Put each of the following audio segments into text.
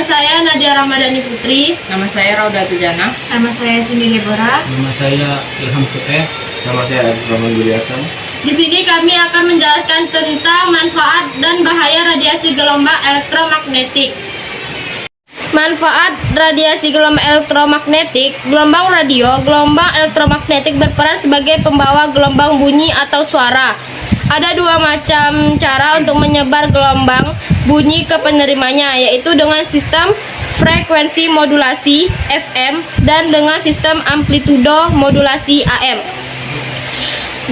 saya Nadia Ramadhani Putri. Nama saya Rauda Tujana. Nama saya Cindy Hebora. Nama saya Ilham Sueh. Nama saya Adit Rahman Budiasan. Di sini kami akan menjelaskan tentang manfaat dan bahaya radiasi gelombang elektromagnetik. Manfaat radiasi gelombang elektromagnetik. Gelombang radio, gelombang elektromagnetik berperan sebagai pembawa gelombang bunyi atau suara. Ada dua macam cara untuk menyebar gelombang bunyi ke penerimanya, yaitu dengan sistem frekuensi modulasi FM dan dengan sistem amplitudo modulasi AM.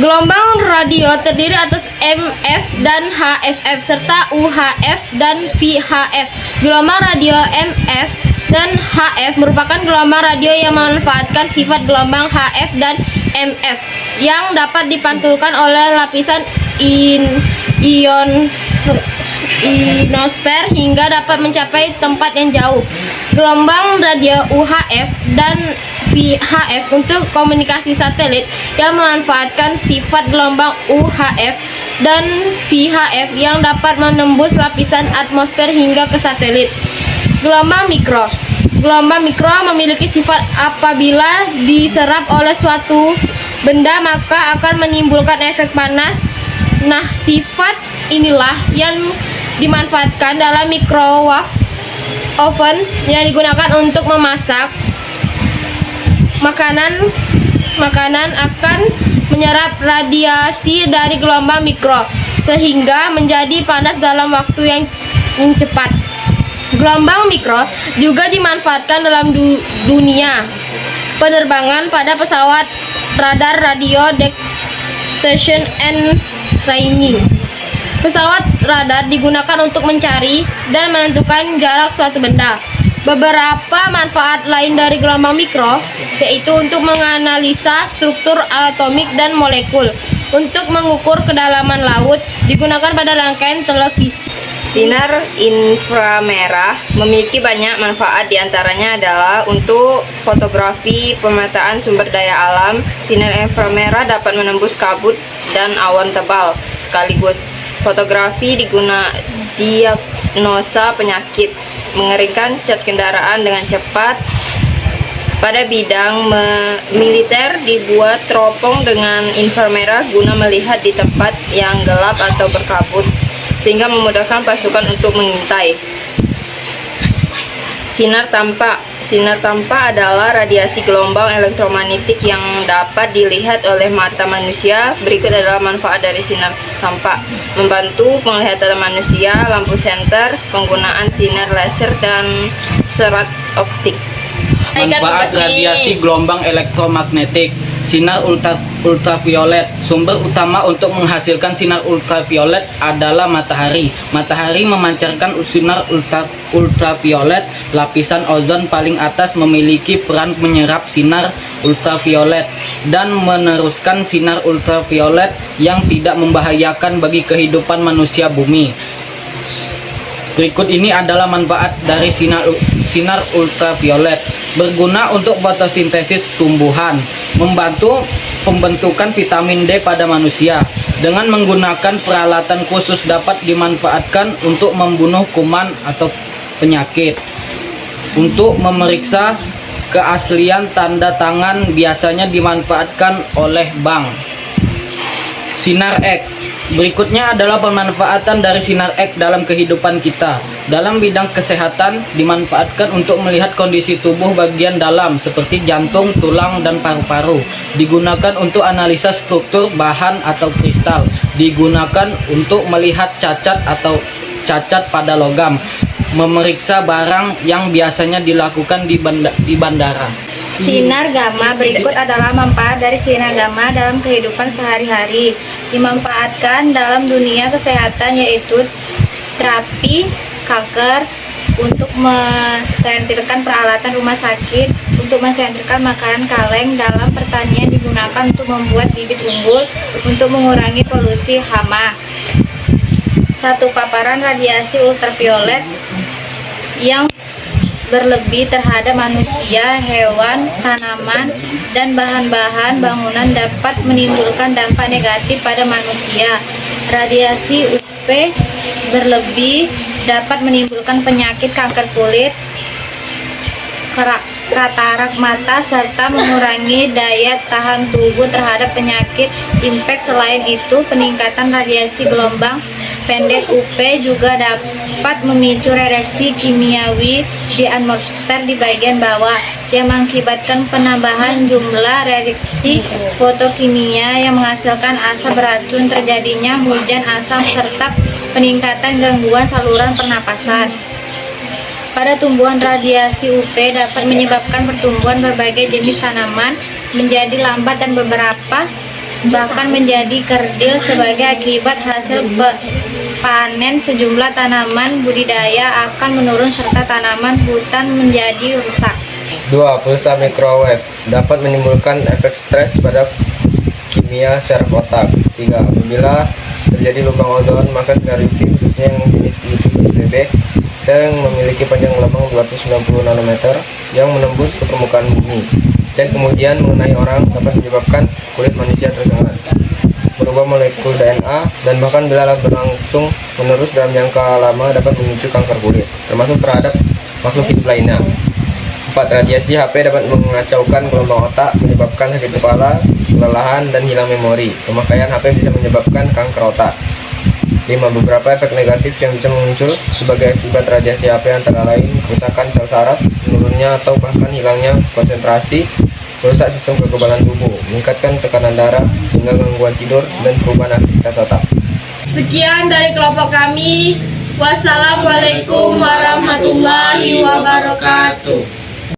Gelombang radio terdiri atas MF dan HFF serta UHF dan VHF. Gelombang radio MF dan HF merupakan gelombang radio yang memanfaatkan sifat gelombang HF dan MF yang dapat dipantulkan oleh lapisan ionosfer hingga dapat mencapai tempat yang jauh. Gelombang radio UHF dan VHF untuk komunikasi satelit yang memanfaatkan sifat gelombang UHF dan VHF yang dapat menembus lapisan atmosfer hingga ke satelit. Gelombang mikro. Gelombang mikro memiliki sifat apabila diserap oleh suatu benda maka akan menimbulkan efek panas. Nah, sifat inilah yang dimanfaatkan dalam microwave oven yang digunakan untuk memasak makanan akan menyerap radiasi dari gelombang mikro sehingga menjadi panas dalam waktu yang cepat. Gelombang mikro juga dimanfaatkan dalam dunia penerbangan pada pesawat, radar, radio detection and training. Pesawat radar digunakan untuk mencari dan menentukan jarak suatu benda. Beberapa manfaat lain dari gelombang mikro yaitu untuk menganalisa struktur atomik dan molekul, untuk mengukur kedalaman laut, digunakan pada rangkaian televisi. Sinar inframerah memiliki banyak manfaat, diantaranya adalah untuk fotografi, pemetaan sumber daya alam. Sinar inframerah dapat menembus kabut dan awan tebal sekaligus. Fotografi diagnosa penyakit, mengeringkan cat kendaraan dengan cepat. Pada bidang militer dibuat teropong dengan inframerah guna melihat di tempat yang gelap atau berkabut, sehingga memudahkan pasukan untuk mengintai. Sinar tampak adalah radiasi gelombang elektromagnetik yang dapat dilihat oleh mata manusia. Berikut adalah manfaat dari sinar tampak: membantu penglihatan manusia, lampu senter, penggunaan sinar laser dan serat optik. Manfaat radiasi gelombang elektromagnetik. Sinar ultraviolet. Sumber utama untuk menghasilkan sinar ultraviolet adalah matahari. Matahari memancarkan sinar ultraviolet. Lapisan ozon paling atas memiliki peran menyerap sinar ultraviolet dan meneruskan sinar ultraviolet yang tidak membahayakan bagi kehidupan manusia bumi. Berikut ini adalah manfaat dari sinar ultraviolet. Berguna untuk fotosintesis tumbuhan, membantu pembentukan vitamin D pada manusia. Dengan menggunakan peralatan khusus dapat dimanfaatkan untuk membunuh kuman atau penyakit. Untuk memeriksa keaslian tanda tangan biasanya dimanfaatkan oleh bank. Sinar X. Berikutnya adalah pemanfaatan dari sinar X dalam kehidupan kita. Dalam bidang kesehatan, dimanfaatkan untuk melihat kondisi tubuh bagian dalam seperti jantung, tulang, dan paru-paru. Digunakan untuk analisa struktur bahan atau kristal. Digunakan untuk melihat cacat pada logam. Memeriksa barang yang biasanya dilakukan di bandara. Sinar gamma. Berikut adalah manfaat dari sinar gamma dalam kehidupan sehari-hari. Dimanfaatkan dalam dunia kesehatan, yaitu terapi kanker, untuk mensterilkan peralatan rumah sakit, untuk mensterilkan makanan kaleng. Dalam pertanian digunakan untuk membuat bibit unggul, untuk mengurangi polusi hama. Satu, paparan radiasi ultraviolet yang berlebih terhadap manusia, hewan, tanaman, dan bahan-bahan bangunan dapat menimbulkan dampak negatif pada manusia. Radiasi UV berlebih dapat menimbulkan penyakit kanker kulit, katarak mata, serta mengurangi daya tahan tubuh terhadap penyakit infek. Selain itu, peningkatan radiasi gelombang pendek UV juga dapat memicu reaksi kimiawi di atmosfer di bagian bawah yang mengakibatkan penambahan jumlah reaksi fotokimia yang menghasilkan asap beracun, terjadinya hujan asam, serta peningkatan gangguan saluran pernapasan. Pada tumbuhan, radiasi UV dapat menyebabkan pertumbuhan berbagai jenis tanaman menjadi lambat dan beberapa bahkan menjadi kerdil. Sebagai akibat, hasil panen sejumlah tanaman budidaya akan menurun serta tanaman hutan menjadi rusak. 2. Pulsa microwave dapat menimbulkan efek stres pada kimia syaraf otak. 3. Apabila terjadi lubang ozon, maka sinar UV khususnya yang jenis UVB yang memiliki panjang gelombang 290 nanometer yang menembus ke permukaan bumi dan kemudian mengenai orang dapat menyebabkan kulit manusia tersengat, berubah molekul DNA, dan bahkan bila berlangsung menerus dalam jangka lama dapat memicu kanker kulit, termasuk terhadap makhluk hidup lainnya. 4. Radiasi HP dapat mengacaukan gelombang otak, menyebabkan sakit kepala, kelelahan, dan hilang memori. Pemakaian HP bisa menyebabkan kanker otak. 5. Beberapa efek negatif yang bisa muncul sebagai akibat radiasi HP antara lain kerusakan sel saraf, menurunnya atau bahkan hilangnya konsentrasi, merusak sistem kekebalan tubuh, meningkatkan tekanan darah, hingga gangguan tidur dan perubahan aktivitas otak. Sekian dari kelompok kami. Wassalamualaikum warahmatullahi wabarakatuh.